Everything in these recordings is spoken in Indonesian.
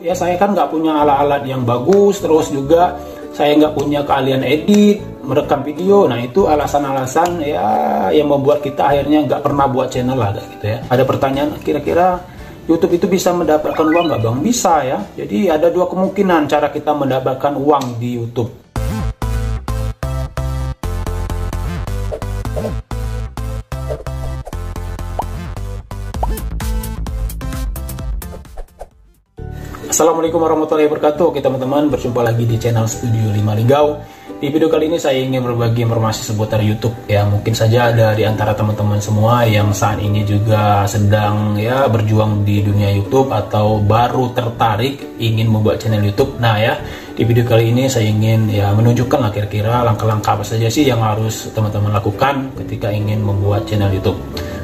Ya saya kan nggak punya alat-alat yang bagus, terus juga saya nggak punya keahlian edit, merekam video. Nah itu alasan-alasan ya yang membuat kita akhirnya nggak pernah buat channel lah gitu ya. Ada pertanyaan, kira-kira YouTube itu bisa mendapatkan uang nggak bang? Bisa ya. Jadi ada dua kemungkinan cara kita mendapatkan uang di YouTube. Assalamualaikum warahmatullahi wabarakatuh. Oke teman-teman, berjumpa lagi di channel Studio 5 Linggau. Di video kali ini saya ingin berbagi informasi seputar YouTube. Ya mungkin saja ada di antara teman-teman semua yang saat ini juga sedang ya berjuang di dunia YouTube atau baru tertarik ingin membuat channel YouTube. Nah ya, di video kali ini saya ingin ya menunjukkan lah kira-kira langkah-langkah apa saja sih yang harus teman-teman lakukan ketika ingin membuat channel YouTube.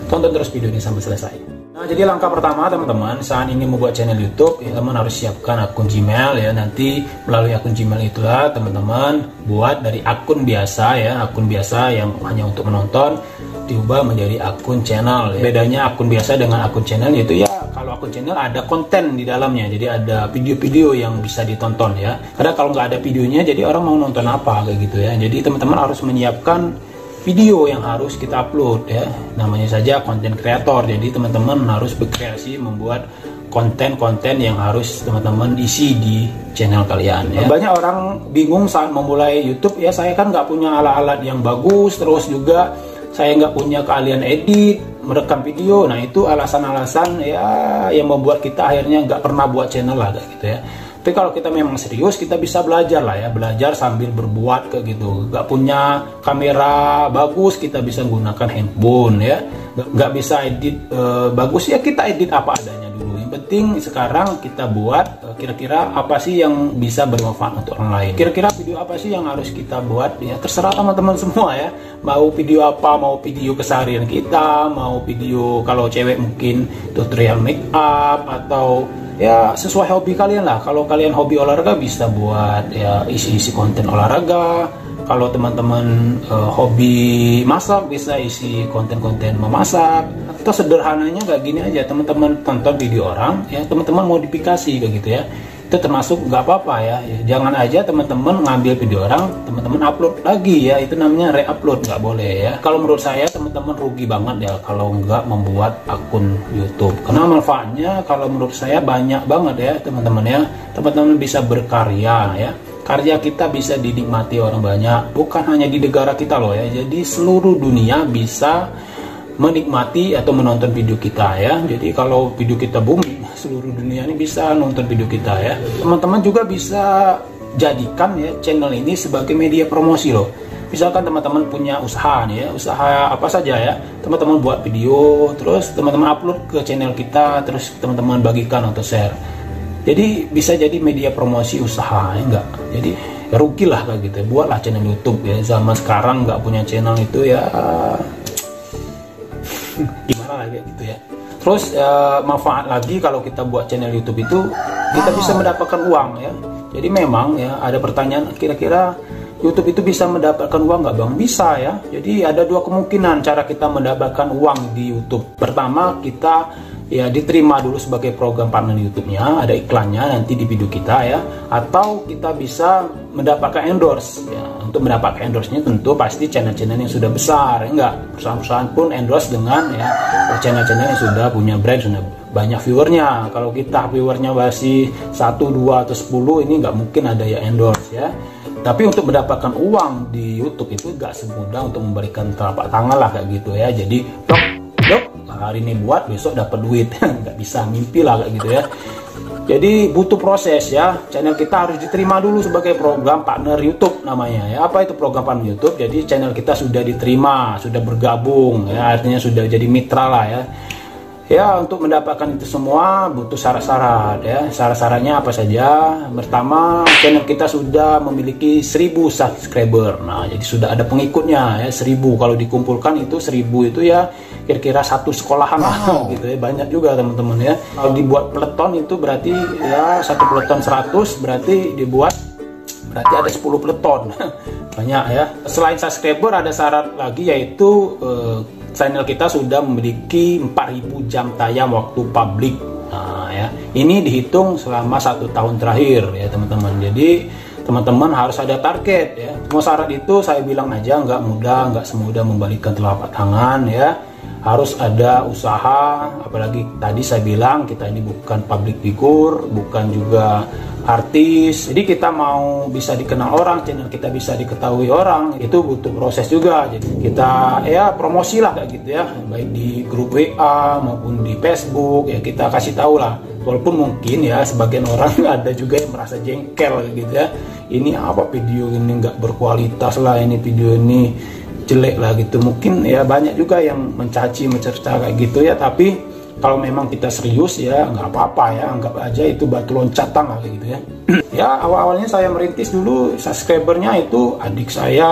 Tonton terus video ini sampai selesai. Nah, jadi langkah pertama teman-teman saat ingin membuat channel YouTube, ya, teman harus siapkan akun Gmail ya. Nanti melalui akun Gmail itulah teman-teman buat dari akun biasa ya, akun biasa yang hanya untuk menonton diubah menjadi akun channel. Ya. Bedanya akun biasa dengan akun channel yaitu ya kalau akun channel ada konten di dalamnya, jadi ada video-video yang bisa ditonton ya. Karena kalau nggak ada videonya, jadi orang mau nonton apa kayak gitu ya. Jadi teman-teman harus menyiapkan video yang harus kita upload ya, namanya saja konten kreator. Jadi teman-teman harus berkreasi membuat konten-konten yang harus teman-teman isi di channel kalian ya. Banyak orang bingung saat memulai YouTube ya, saya kan nggak punya alat-alat yang bagus, terus juga saya nggak punya keahlian edit, merekam video. Nah itu alasan-alasan ya yang membuat kita akhirnya nggak pernah buat channel lah gitu ya. Tapi kalau kita memang serius, kita bisa belajar lah ya, belajar sambil berbuat kayak gitu. Gak punya kamera bagus, kita bisa menggunakan handphone ya. Gak bisa edit bagus ya, kita edit apa adanya dulu. Yang penting sekarang kita buat kira-kira apa sih yang bisa bermanfaat untuk orang lain. Kira-kira video apa sih yang harus kita buat ya, terserah teman-teman semua ya. Mau video apa, mau video keseharian kita, mau video kalau cewek mungkin tutorial make up atau ya sesuai hobi kalian lah. Kalau kalian hobi olahraga bisa buat ya isi-isi konten olahraga. Kalau teman-teman hobi masak bisa isi konten-konten memasak. Atau sederhananya kayak gini aja, teman-teman tonton video orang ya, teman-teman modifikasi kayak gitu ya. Itu termasuk nggak apa-apa ya. Jangan aja teman-teman ngambil video orang, teman-teman upload lagi ya, itu namanya re-upload, nggak boleh ya. Kalau menurut saya teman-teman rugi banget ya kalau nggak membuat akun YouTube, karena manfaatnya kalau menurut saya banyak banget ya teman-teman ya. Teman-teman bisa berkarya ya, karya kita bisa dinikmati orang banyak, bukan hanya di negara kita loh ya, jadi seluruh dunia bisa menikmati atau menonton video kita ya. Jadi kalau video kita booming, seluruh dunia ini bisa nonton video kita ya. Teman-teman juga bisa jadikan ya channel ini sebagai media promosi loh. Misalkan teman-teman punya usaha nih ya, usaha apa saja ya, teman-teman buat video, terus teman-teman upload ke channel kita, terus teman-teman bagikan atau share. Jadi bisa jadi media promosi usaha ya enggak. Jadi rugi lah kayak gitu. Buatlah channel YouTube ya. Zaman sekarang nggak punya channel itu ya gimana lagi gitu ya. Terus manfaat lagi kalau kita buat channel YouTube itu kita bisa mendapatkan uang ya. Jadi memang ya ada pertanyaan, kira-kira YouTube itu bisa mendapatkan uang nggak bang? Bisa ya. Jadi ada dua kemungkinan cara kita mendapatkan uang di YouTube. Pertama, kita ya diterima dulu sebagai program partner YouTube-nya, ada iklannya nanti di video kita ya. Atau kita bisa mendapatkan endorse ya. Untuk mendapatkan endorse-nya tentu pasti channel-channel yang sudah besar ya, enggak. Perusahaan-perusahaan pun endorse dengan ya channel-channel yang sudah punya brand, sudah banyak viewernya. Kalau kita viewernya masih 1, 2 atau 10, ini nggak mungkin ada ya endorse ya. Tapi untuk mendapatkan uang di YouTube itu nggak semudah untuk memberikan telapak tangan lah kayak gitu ya. Jadi dok hari ini buat, besok dapat duit. Nggak bisa, mimpi lah kayak gitu ya. Jadi butuh proses ya. Channel kita harus diterima dulu sebagai program partner YouTube namanya ya. Apa itu program partner YouTube? Jadi channel kita sudah diterima, sudah bergabung ya, artinya sudah jadi mitra lah ya. Ya untuk mendapatkan itu semua butuh syarat-syarat ya. Syarat-syaratnya apa saja? Pertama, channel kita sudah memiliki 1000 subscriber. Nah jadi sudah ada pengikutnya ya, 1000. Kalau dikumpulkan itu 1000 itu ya kira-kira satu sekolahan lah gitu ya. Banyak juga teman-teman ya. Kalau dibuat peleton itu berarti ya satu peleton 100, berarti ada 10 peleton. Banyak ya. Selain subscriber ada syarat lagi, yaitu channel kita sudah memiliki 4000 jam tayang waktu publik. Nah ya, ya. Ini dihitung selama 1 tahun terakhir ya teman-teman. Jadi teman-teman harus ada target ya. Mau syarat itu saya bilang aja nggak mudah, nggak semudah membalikkan telapak tangan ya. Harus ada usaha, apalagi tadi saya bilang kita ini bukan public figure, bukan juga artis. Jadi kita mau bisa dikenal orang, channel kita bisa diketahui orang, itu butuh proses juga. Jadi kita ya promosi lah kayak gitu ya, baik di grup WA maupun di Facebook ya, kita kasih tahu lah. Walaupun mungkin ya sebagian orang ada juga yang merasa jengkel gitu ya, ini apa video ini nggak berkualitas lah, ini video ini jelek lah gitu. Mungkin ya banyak juga yang mencaci mencerca kayak gitu ya, tapi kalau memang kita serius ya nggak apa-apa ya, anggap aja itu batu loncatan lah kayak gitu ya. Ya awal-awalnya saya merintis dulu, subscribernya itu adik saya,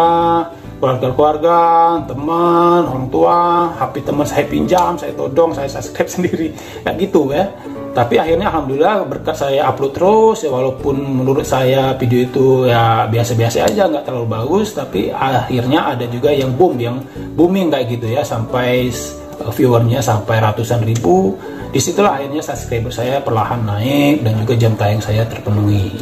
keluarga-keluarga, teman, orang tua, HP teman saya pinjam, saya todong, saya subscribe sendiri kayak gitu ya. Tapi akhirnya alhamdulillah berkat saya upload terus ya, walaupun menurut saya video itu ya biasa-biasa aja, nggak terlalu bagus, tapi akhirnya ada juga yang booming kayak gitu ya, sampai viewernya sampai ratusan ribu. Disitulah akhirnya subscriber saya perlahan naik dan juga jam tayang saya terpenuhi.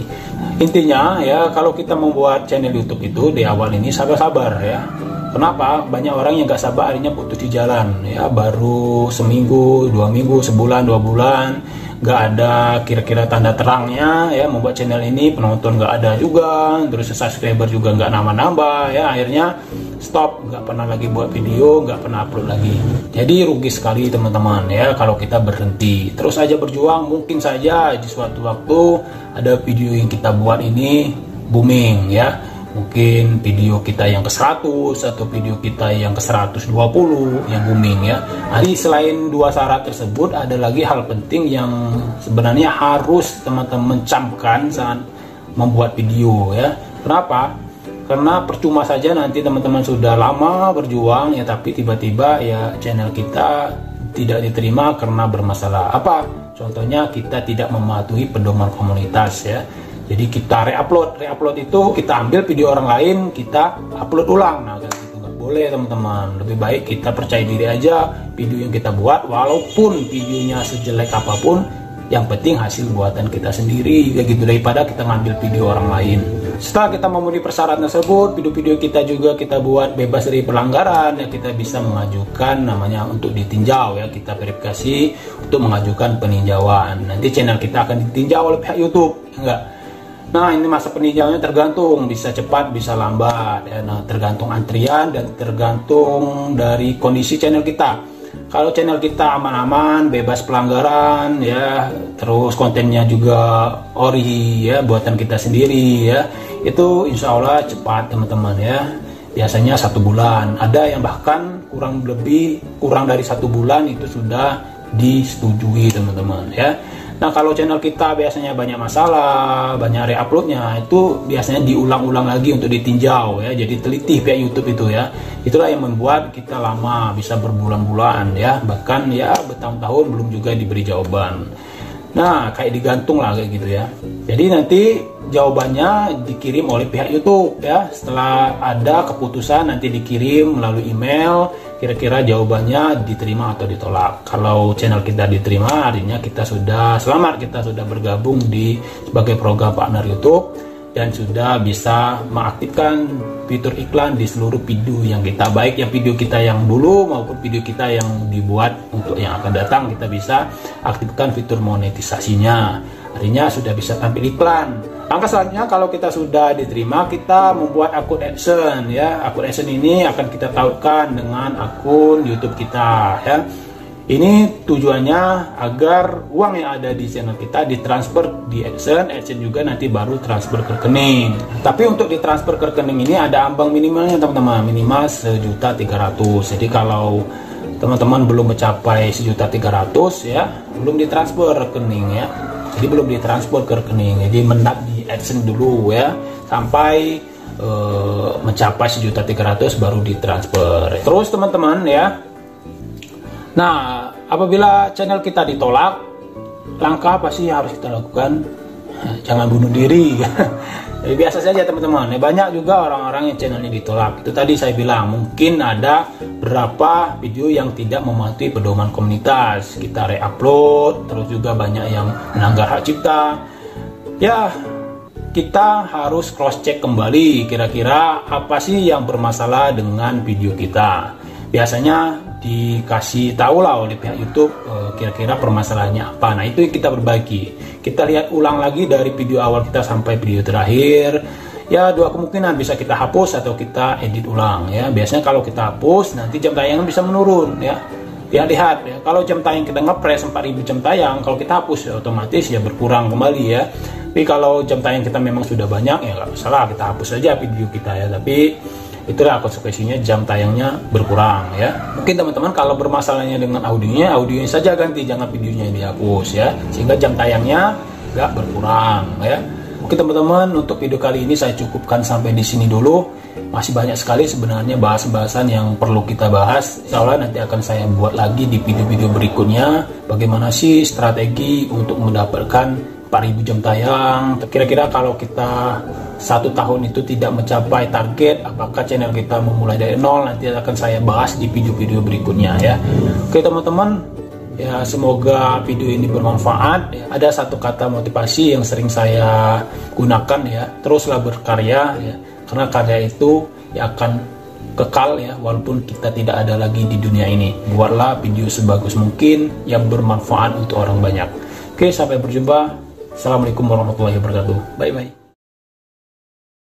Intinya ya, kalau kita membuat channel YouTube itu di awal ini sabar-sabar ya. Kenapa? Banyak orang yang gak sabar akhirnya putus di jalan ya, baru seminggu, 2 minggu, sebulan, 2 bulan, gak ada kira-kira tanda terangnya ya, membuat channel ini penonton gak ada juga, terus subscriber juga gak nambah-nambah ya, akhirnya stop, gak pernah lagi buat video, gak pernah upload lagi. Jadi rugi sekali teman-teman ya kalau kita berhenti. Terus aja berjuang, mungkin saja di suatu waktu ada video yang kita buat ini booming ya. Mungkin video kita yang ke 100 atau video kita yang ke 120 yang booming ya. Jadi selain 2 syarat tersebut, ada lagi hal penting yang sebenarnya harus teman-teman camkan saat membuat video ya. Kenapa? Karena percuma saja nanti teman-teman sudah lama berjuang ya, tapi tiba-tiba ya channel kita tidak diterima karena bermasalah apa? Contohnya kita tidak mematuhi pedoman komunitas ya. Jadi kita reupload itu kita ambil video orang lain, kita upload ulang. Nah, itu nggak boleh teman-teman. Lebih baik kita percaya diri aja, video yang kita buat walaupun videonya sejelek apapun, yang penting hasil buatan kita sendiri ya gitu, daripada kita ngambil video orang lain. Setelah kita memenuhi persyaratan tersebut, video-video kita juga kita buat bebas dari pelanggaran ya, kita bisa mengajukan namanya untuk ditinjau ya, kita verifikasi untuk mengajukan peninjauan. Nanti channel kita akan ditinjau oleh pihak YouTube, enggak? Nah, ini masa peninjauannya tergantung, bisa cepat bisa lambat ya. Nah, tergantung antrian dan tergantung dari kondisi channel kita. Kalau channel kita aman-aman, bebas pelanggaran ya, terus kontennya juga ori ya, buatan kita sendiri ya, itu insya Allah cepat teman-teman ya. Biasanya 1 bulan, ada yang bahkan kurang dari 1 bulan itu sudah disetujui teman-teman ya. Nah, kalau channel kita biasanya banyak masalah, banyak reuploadnya, itu biasanya diulang-ulang lagi untuk ditinjau ya. Jadi teliti pihak YouTube itu ya. Itulah yang membuat kita lama, bisa berbulan-bulan ya, bahkan ya bertahun-tahun belum juga diberi jawaban. Nah, kayak digantung lah kayak gitu ya. Jadi nanti jawabannya dikirim oleh pihak YouTube ya. Setelah ada keputusan nanti dikirim melalui email, kira-kira jawabannya diterima atau ditolak. Kalau channel kita diterima, artinya kita sudah selamat, kita sudah bergabung sebagai program partner YouTube dan sudah bisa mengaktifkan fitur iklan di seluruh video yang kita, baik yang video kita yang dulu maupun video kita yang dibuat untuk yang akan datang, kita bisa aktifkan fitur monetisasinya. Artinya sudah bisa tampil iklan. Langkah selanjutnya kalau kita sudah diterima, kita membuat akun AdSense ya. Akun AdSense ini akan kita tautkan dengan akun YouTube kita ya. Ini tujuannya agar uang yang ada di channel kita ditransfer di AdSense, AdSense juga nanti baru transfer ke rekening. Tapi untuk ditransfer ke rekening ini ada ambang minimalnya teman-teman, minimal 1.300.000. Jadi kalau teman-teman belum mencapai 1.300.000 ya, belum ditransfer rekening ya. Jadi belum ditransfer ke rekening. Jadi mendak di AdSense dulu ya, sampai mencapai 1.300.000 baru ditransfer. Terus teman-teman ya. Nah, apabila channel kita ditolak, langkah apa sih yang harus kita lakukan? Jangan bunuh diri. Jadi biasa saja teman-teman. Banyak juga orang-orang yang channelnya ditolak. Itu tadi saya bilang, mungkin ada beberapa video yang tidak mematuhi pedoman komunitas. Kita re-upload, terus juga banyak yang melanggar hak cipta. Ya, kita harus cross check kembali kira-kira apa sih yang bermasalah dengan video kita. Biasanya dikasih tahu lah oleh pihak YouTube kira-kira permasalahannya apa. Nah, itu yang kita berbagi. Kita lihat ulang lagi dari video awal kita sampai video terakhir. Ya, dua kemungkinan, bisa kita hapus atau kita edit ulang ya. Biasanya kalau kita hapus nanti jam tayangnya bisa menurun ya. Ya, lihat ya, kalau jam tayang kita ngepres 4000 jam tayang, kalau kita hapus ya otomatis ya berkurang kembali ya. Tapi kalau jam tayang kita memang sudah banyak ya nggak masalah, kita hapus saja video kita ya. Tapi itulah konsekuensinya, jam tayangnya berkurang ya. Mungkin teman-teman kalau bermasalahnya dengan audionya saja ganti, jangan videonya dihapus ya, sehingga jam tayangnya nggak berkurang ya. Oke teman-teman, untuk video kali ini saya cukupkan sampai di sini dulu. Masih banyak sekali sebenarnya bahas-bahasan yang perlu kita bahas. Insya Allah nanti akan saya buat lagi di video-video berikutnya. Bagaimana sih strategi untuk mendapatkan 4000 jam tayang. Kira-kira kalau kita 1 tahun itu tidak mencapai target, apakah channel kita memulai dari nol? Nanti akan saya bahas di video-video berikutnya ya. Oke teman-teman, ya semoga video ini bermanfaat ya. Ada satu kata motivasi yang sering saya gunakan ya, teruslah berkarya ya, karena karya itu ya akan kekal ya, walaupun kita tidak ada lagi di dunia ini. Buatlah video sebagus mungkin yang bermanfaat untuk orang banyak. Oke, sampai berjumpa. Assalamualaikum warahmatullahi wabarakatuh. Bye bye.